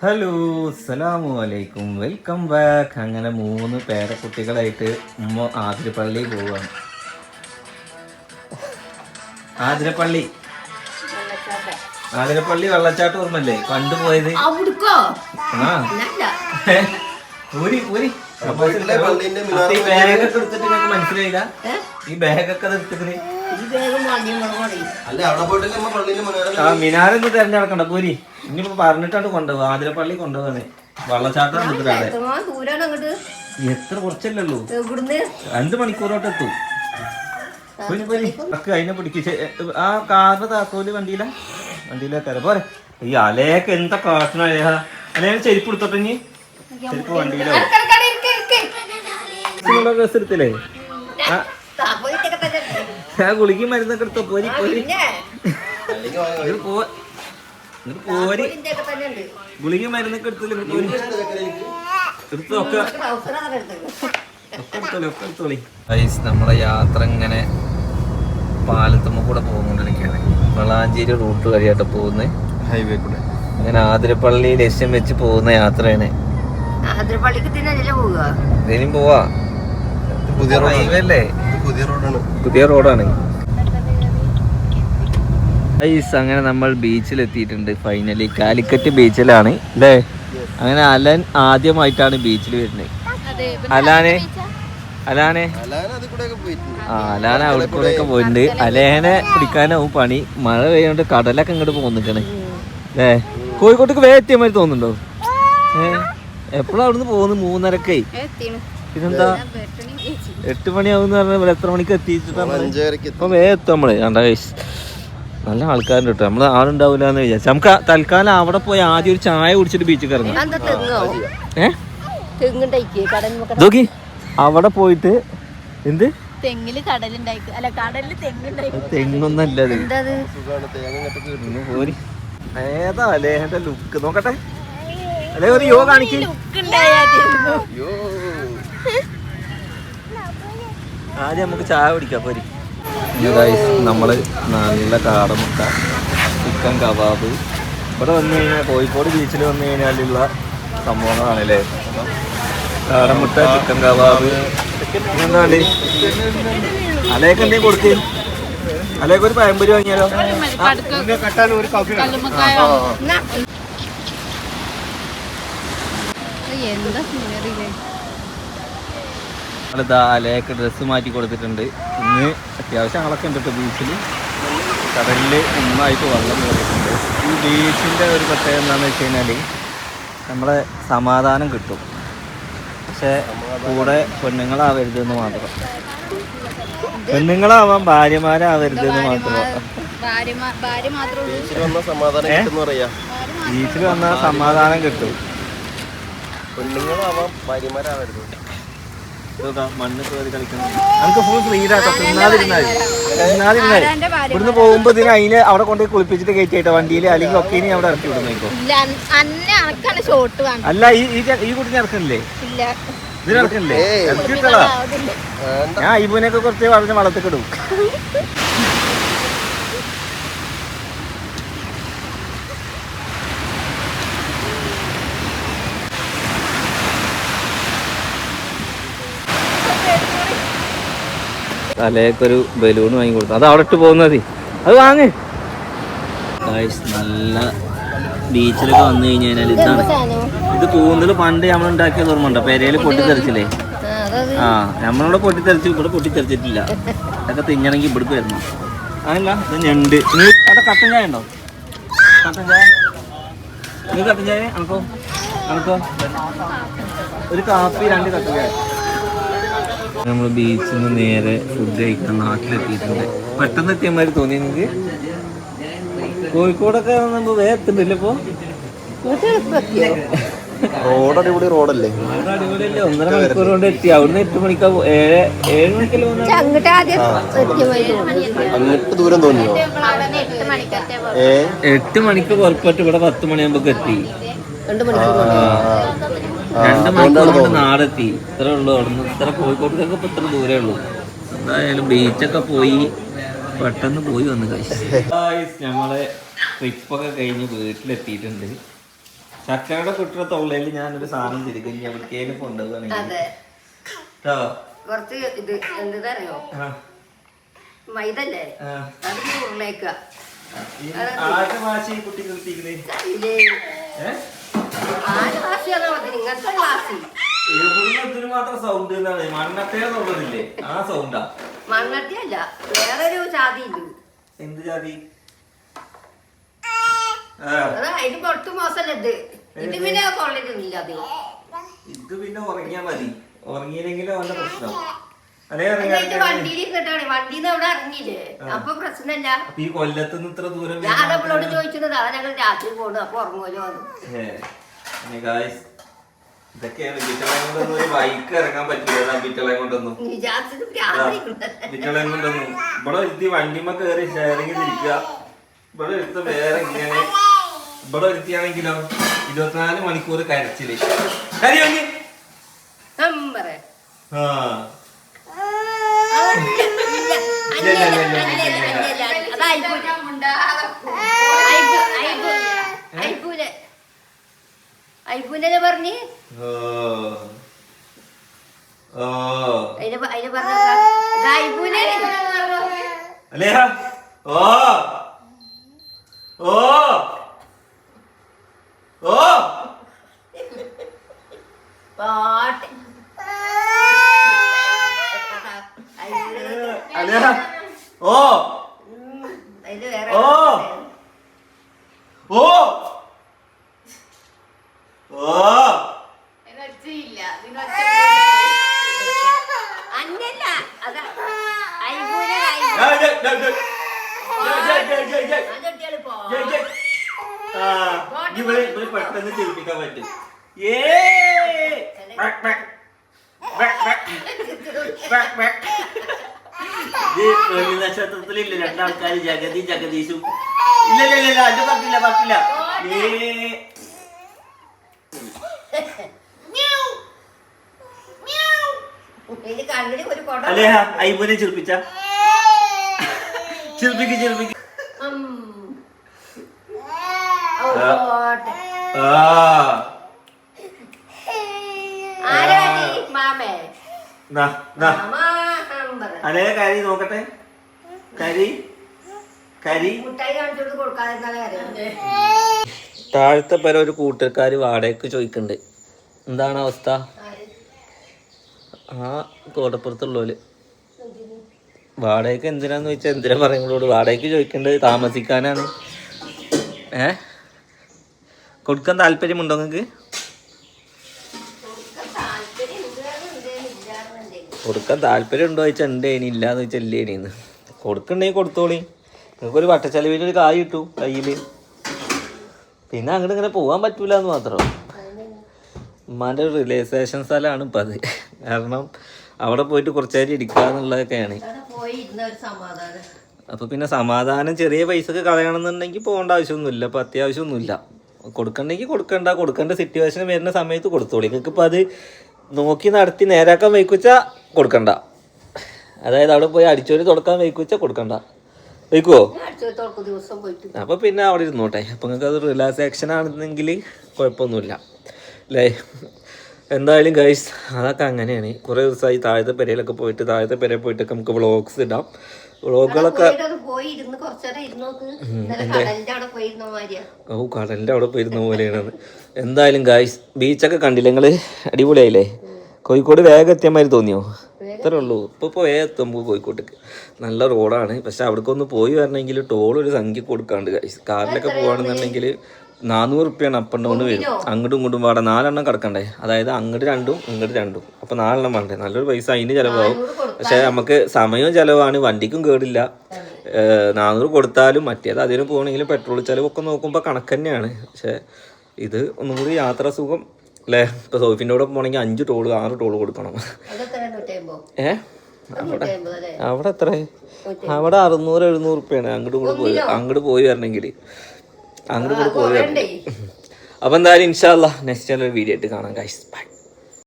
Hello അസ്സലാമു അലൈക്കും, welcome back. അങ്ങനെ 3 പേരക്കുട്ടികളായിട്ട് ഉമ്മ ആതിരപ്പള്ളി പോവാണ്. ആതിരപ്പള്ളി വെള്ളച്ചാട്ടം ഓർമ്മല്ലേ കണ്ടുപോയത്? ഈ ബാഗൊക്കെ എടുത്തിട്ട് നിങ്ങൾക്ക് മനസ്സിലായില്ല? ഈ ബാഗൊക്കെ എടുത്തിട്ട് മിനാരൊന്നും തെരഞ്ഞെടുക്കണ്ട. പോരി ഇനിയിപ്പോ പറഞ്ഞിട്ടാണ് കൊണ്ടുപോകുക. ആതിരപ്പള്ളി കൊണ്ടുപോകാണ്. വെള്ളച്ചാട്ടം എടുത്തിട്ടാണ്. എത്ര കുറച്ചല്ലല്ലോ, 2 മണിക്കൂറോട്ട് എത്തും. അതിനെ പിടിക്ക്. ആ കാറിന്റെ താക്കോല് വണ്ടിയിലേക്കാരെ പോരെ. ഈ അലയൊക്കെ എന്താ കാട്ടണ അലയെ ചെരുപ്പ് എടുത്തോട്ടെ. ഇനി ചെരുപ്പ് വണ്ടിയിലോ ഡ്രസ് എടുത്തില്ലേ? ആ ഗുളിക മരുന്നൊക്കെ എടുത്തോ. പോരി ഗുളിക മരുന്നൊക്കെ എടുത്തൊക്കെ എടുത്തോളി. നമ്മളെ യാത്ര ഇങ്ങനെ പാലത്തുമ്മ കൂടെ പോകുന്നോണ്ടിരിക്കുകയാണ്. വളാഞ്ചേരി റൂട്ട് വഴിയായിട്ട് പോകുന്നത്, ഹൈവേ കൂടെ. അങ്ങനെ ആതിരപ്പള്ളി ലക്ഷ്യം വെച്ച് പോകുന്ന യാത്രയാണ്. ഇതിനും പോവാ. പുതിയ ഹൈവേ അല്ലേ, പുതിയ റോഡാണ്. അങ്ങനെ നമ്മൾ ബീച്ചിലെത്തിയിട്ടുണ്ട് ഫൈനലി. കാലിക്കറ്റ് ബീച്ചിലാണ് അല്ലേ? അങ്ങനെ അലൻ ആദ്യമായിട്ടാണ് ബീച്ചിൽ വരുന്നത്. അലാനെ അവിടെ കൂടെ ഒക്കെ പോയിട്ടുണ്ട്. അലേനെ പിടിക്കാനാവും പണി. മഴ പെയ്യോണ്ട് കടലൊക്കെ ഇങ്ങോട്ട് പോന്നിക്കണേ അല്ലേ? കോഴിക്കോട്ടേക്ക് വേഗം എത്തിയ മാതിരി തോന്നുന്നുണ്ടോ? എപ്പോഴും അവിടുന്ന് പോകുന്നു 3:30. പിന്നെന്താ 8 മണിയാവും പറഞ്ഞാൽ എത്ര മണിക്ക് എത്തിച്ചിട്ടാണ്? ഇപ്പൊ വേഗം എത്തും നമ്മള്. കണ്ട കൈസ് നല്ല ആൾക്കാരുണ്ട് കേട്ടോ. നമ്മള് ആളുണ്ടാവില്ലാന്ന് വിചാരിച്ചു. നമുക്ക് തൽക്കാലം അവിടെ പോയി ആദ്യം ഒരു ചായ കുടിച്ചിട്ട് ബീച്ചിൽ ഇറങ്ങാം. നോക്കി അവിടെ പോയിട്ട് എന്ത് തെങ്ങൊന്നല്ല പോരി. ഏതാ അലേഹന്റെ ലുക്ക് നോക്കട്ടെ. അല്ലേ ഒരു യോ കാണിക്ക്. ആദ്യം നമുക്ക് ചായ കുടിക്കാം. പോരി. നമ്മള് നല്ല കാടമുട്ട, ചിക്കൻ കബാബ്. ഇവിടെ വന്നു കഴിഞ്ഞാൽ കോഴിക്കോട് ബീച്ചിൽ വന്നു കഴിഞ്ഞാലുള്ള സംഭവങ്ങളാണല്ലേ. കാടമുട്ട, ചിക്കൻ കബാബ്. എന്താ വേണ്ടി? അലയൊക്കെ എന്തെങ്കിലും കൊടുത്ത് അലയൊക്കെ ഒരു പഴംപൊരി വാങ്ങിയാലോ? അലയൊക്കെ ഡ്രസ്സ് മാറ്റി കൊടുത്തിട്ടുണ്ട്. ഇന്ന് അത്യാവശ്യം ആളൊക്കെ ഉണ്ട് കേട്ടോ ബീച്ചിൽ. കടലിൽ നന്നായിട്ട് വെള്ളം കയറിയിട്ടുണ്ട്. ഈ ബീച്ചിൻ്റെ ഒരു പ്രത്യേകത എന്താണെന്ന് വെച്ച് കഴിഞ്ഞാൽ നമ്മളെ സമാധാനം കിട്ടും. പക്ഷെ കൂടെ പെണ്ണുങ്ങളാവരുതെന്ന് മാത്രം. പെണ്ണുങ്ങളാവാൻ ഭാര്യമാരാവരുതെന്ന് മാത്രം. ബീച്ചിൽ വന്നാൽ സമാധാനം കിട്ടും. പെണ്ണുങ്ങളാവാൻ ഭാര്യമാരാവരുത്. മണ്ണ് കയറി കളിക്കണം. നമുക്ക് ഫുൾ ഫ്രീഡാട്ടോ. ഇവിടുന്ന് പോകുമ്പോ അതിനെ അവിടെ കൊണ്ടുപോയി കുളിപ്പിച്ചിട്ട് കയറ്റിട്ടോ വണ്ടിയിൽ. അല്ലെങ്കിൽ ഒക്കെ ഇനി അവിടെ ഇറക്കി വിടുന്നേക്കോ? അല്ല ഈ കുട്ടിനെ ഇറക്കണില്ലേ? ഇതിന് ഇറക്കണില്ലേ? ഇറക്കി വിട്ടടാ. ഞാൻ ഇവനൊക്കെ കുറച്ച് പറഞ്ഞ വളർത്തിക്കിടും. തലയൊക്കൊരു ബലൂൺ വാങ്ങി കൊടുത്തു. അത് അവിടെ ഇട്ട് പോകുന്നത്. അത് വാങ്ങ്. നല്ല ബീച്ചിലൊക്കെ വന്നു കഴിഞ്ഞാൽ ഇതാണ്. ഇത് കൂന്തൽ പണ്ട് നമ്മൾ ഉണ്ടാക്കിയത് ഓർമ്മയുണ്ടോ? പെരയില് പൊട്ടിത്തെറിച്ചില്ലേ? നമ്മളവിടെ പൊട്ടിത്തെറിച്ചു. ഇവിടെ പൊട്ടിത്തെറിച്ചിട്ടില്ല. അതൊക്കെ തിന്നണമെങ്കിൽ ഇവിടേക്ക് വരണം. അതല്ല ഇത് ഞണ്ട്. നീ അവിടെ കട്ടൻ ചായ ഉണ്ടോ? കട്ടൻ ചായ നീ കട്ടൻ ചായ അനക്കോ ഒരു കാപ്പി 2 കട്ടൻ ചായ. നമ്മൾ ബീച്ചിൽ നിന്ന് നേരെ ഫുഡ് കഴിക്കാൻ നാട്ടിലെത്തിയിട്ടുണ്ട്. പെട്ടെന്ന് എത്തിയമാതിരി തോന്നി എനിക്ക്. കോഴിക്കോടൊക്കെ നമ്മൾ വേഗം എത്തുന്നില്ല. ഇപ്പൊ റോഡ് അടിപൊളി റോഡല്ലേ? റോഡ് അടിപൊളിയല്ലേ? 1.5 മണിക്കൂർ കൊണ്ട് എത്തി. അവിടുന്ന് 8 മണിക്കാ 7 മണിക്കല്ലേ പോകുന്നത്? അങ്ങോട്ട് ദൂരം തോന്നിയോ? 8 മണിക്ക് പുറപ്പെട്ട് ഇവിടെ 10 മണിയാകുമ്പോ എത്തി. 2 മണിക്കൂർ കൊണ്ട് നാടെത്തി. ഇത്ര ഉള്ളു. അവിടുന്ന് ഇത്ര കോഴിക്കോട്ടേക്കൊക്കെ ഇപ്പൊ ഇത്ര ദൂരേ ഉള്ളൂ. എന്തായാലും ബീച്ചൊക്കെ പോയി പെട്ടെന്ന് പോയി വന്ന് കഴിച്ചു. നമ്മളെ ട്രിപ്പൊക്കെ കഴിഞ്ഞ് വീട്ടിലെത്തിയിട്ടുണ്ട്. ചക്കയുടെ കുട്ടിയുടെ തൊള്ളയിൽ ഞാനൊരു സാധനം തിരിക്കും ഇനി എവിടേക്കേലും കൊണ്ടുപോകുകയാണെങ്കിൽ കേട്ടോ. കുറച്ച് ഇത് എന്താ മൈദല്ലേ അത് ഉരുളേക്ക ഇങ്ങനത്തെ ക്ലാസ് മാത്രം സൗണ്ട് മണ്ണട്ടേന്നുള്ളതില്ലേ ആ സൗണ്ടാ. മണ്ണട്ടിയല്ല വേറൊരു ജാതി ഉണ്ട്. എന്ത് ജാതി? അതിന് പൊട്ടു മോശമല്ല ഇത്. ഇത് പിന്നെ കൊള്ളിട്ടില്ല അധികം. ഇത് പിന്നെ ഉറങ്ങിയാ മതി. ഉറങ്ങിയില്ലെങ്കിലും അവന്റെ പ്രശ്നം. വണ്ടിയിലിട്ടാണ് വണ്ടിന്ന് അവിടെ ഇറങ്ങിയില്ലേ അപ്പൊ പ്രശ്നമല്ല. ഈ കൊല്ലത്തുനിന്ന് ഇത്ര ദൂരം ഞാൻ അവളോട് ചോദിച്ചത് അതാ ഞങ്ങൾ രാത്രി പോണു അപ്പൊ ഉറങ്ങുമല്ലോ. ഇതൊക്കെയാണ് ബിറ്റളയും കൊണ്ടൊന്നും ബൈക്ക് ഇറങ്ങാൻ പറ്റില്ല. ബിറ്റളയും കൊണ്ടൊന്നും ഇവിടെ ഒരുത്തി വണ്ടിമ്മ കയറി ഷെയറിങ് തിരിക്കുക. ഇവിടെ ഒരുത്ത വേറെ ഇങ്ങനെ ഇവിടെ ഒരുത്തിയാണെങ്കിലോ 24 മണിക്കൂർ കരച്ചില്. ഐഫൂനെ പറഞ്ഞ് അതിന് പറഞ്ഞ പാട്ട് അതിന് വേറെ അന്നല്ല അതാ പെട്ടെന്ന് ചിരിപ്പിക്കാൻ പറ്റും. നക്ഷത്രത്തിലില്ല രണ്ടാൾക്കാര് ജഗതി ജഗദീഷും. ഇല്ല അത് പറ്റില്ല. അല്ലേ ഐബുനെ ചിരിപ്പിച്ച ചിരിപ്പിക്ക് അതേ കരി നോക്കട്ടെ. കരി താഴത്തെ പേര ഒരു കൂട്ടുകാര് വാടകയ്ക്ക് ചോദിക്കണ്ട്. എന്താണ് അവസ്ഥ? ആ കോട്ടപ്പുറത്തുള്ളോല് വാടകയ്ക്ക് എന്തിനാന്ന് ചോദിച്ചാൽ എന്തിനാ പറയുമ്പോളോട് വാടകയ്ക്ക് ചോദിക്കേണ്ടത് താമസിക്കാനാണ്. കൊടുക്കാൻ താല്പര്യമുണ്ടോ നിങ്ങൾക്ക്? കൊടുക്കാൻ താല്പര്യം ഉണ്ടോ ചോദിച്ചാൽ ഉണ്ടേനി, ഇല്ലാന്ന് ചോദിച്ചാൽ ഇല്ലേനിന്ന്. കൊടുക്കണ്ടെങ്കിൽ കൊടുത്തോളി. നിങ്ങൾക്കൊരു വട്ടച്ചെലവിനൊരു കായ് കിട്ടും കയ്യിൽ. പിന്നെ അങ്ങോട്ട് ഇങ്ങനെ പോകാൻ പറ്റൂല എന്ന് മാത്രം. ഉമ്മാൻ്റെ ഒരു റിലേസേഷൻ സ്ഥലമാണ് ഇപ്പം അത്. കാരണം അവിടെ പോയിട്ട് കുറച്ചേരം ഇരിക്കുക എന്നുള്ളതൊക്കെയാണ്. അപ്പോൾ പിന്നെ സമാധാനം ചെറിയ പൈസക്ക് കളയണമെന്നുണ്ടെങ്കിൽ പോകേണ്ട ആവശ്യമൊന്നുമില്ല. അപ്പോൾ അത്യാവശ്യമൊന്നുമില്ല. കൊടുക്കണ്ടെങ്കിൽ കൊടുക്കേണ്ട സിറ്റുവേഷൻ വരുന്ന സമയത്ത് കൊടുത്തോളി. നിങ്ങൾക്ക് ഇപ്പോൾ അത് നോക്കി നടത്തി നേരാക്കാൻ വയ്ക്കുവച്ചാൽ കൊടുക്കണ്ട. അതായത് അവിടെ പോയി അടിച്ചോരി തുടക്കാൻ വയ്ക്കുവച്ചാൽ കൊടുക്കണ്ട. വയ്ക്കുവോ? അപ്പോൾ പിന്നെ അവിടെ ഇരുന്നോട്ടെ. അപ്പോൾ നിങ്ങൾക്ക് അത് റിലാക്സേഷൻ ആണെന്നെങ്കിൽ കുഴപ്പമൊന്നുമില്ല അല്ലേ. എന്തായാലും ഗൈസ് അതൊക്കെ അങ്ങനെയാണ്. കുറേ ദിവസമായി താഴത്തെ പെരയിലൊക്കെ പോയിട്ട് പോയിട്ടൊക്കെ നമുക്ക് വ്ളോഗ്സ് ഇടാം. വ്ളോഗുകളൊക്കെ കടലിൻ്റെ അവിടെ പോയിരുന്ന പോലെയാണ്. എന്തായാലും ഗൈസ് ബീച്ചൊക്കെ കണ്ടില്ല നിങ്ങൾ? അടിപൊളിയായില്ലേ? കോഴിക്കോട് വേഗം എത്തിയ മാതിരി തോന്നിയോ? ഇത്രേ ഉള്ളൂ. ഇപ്പോൾ വേഗം എത്തും നമുക്ക് കോഴിക്കോട്ടേക്ക്. നല്ല റോഡാണ്. പക്ഷെ അവിടേക്ക് ഒന്ന് പോയി വരണമെങ്കിൽ ടോളൊരു സംഖ്യ കൊടുക്കാണ്ട് ഗൈസ്. കാറിലൊക്കെ പോകുകയാണെന്നുണ്ടെങ്കിൽ 400 റുപ്യാണ് അപ്പ് ആൻഡ് ഡൗൺ വരും. അങ്ങോട്ടും ഇങ്ങോട്ടും പാടെ 4 എണ്ണം കിടക്കണ്ടേ. അതായത് അങ്ങോട്ട് രണ്ടും ഇങ്ങോട്ട് രണ്ടും. അപ്പോൾ 4 എണ്ണം വേണ്ടേ. നല്ലൊരു പൈസ അതിന് ചിലവാകും. പക്ഷേ നമുക്ക് സമയവും ചിലവാണ്, വണ്ടിക്കും കേടില്ല. 400 കൊടുത്താലും മറ്റേത് അതിന് പോകണമെങ്കിലും പെട്രോൾ ചിലവൊക്കെ നോക്കുമ്പോൾ കണക്ക് തന്നെയാണ്. പക്ഷേ ഇത് ഒന്നും കൂടി യാത്രാ സുഖം അല്ലേ. ഇപ്പോൾ സോഫിൻ്റെ കൂടെ പോകണമെങ്കിൽ 5 ടോള് 6 ടോള് കൊടുക്കണം. അവിടെ എത്ര? അവിടെ 600-700 റുപ്യാണ് അങ്ങോട്ട് പോയി വരണമെങ്കിൽ. അങ്ങോട്ട് പോയി വരണം. അപ്പോൾ എന്തായാലും ഇൻഷാ അല്ലാഹ് നെക്സ്റ്റ് വീഡിയോ ആയിട്ട് കാണാം ഗൈസ്. ബൈ.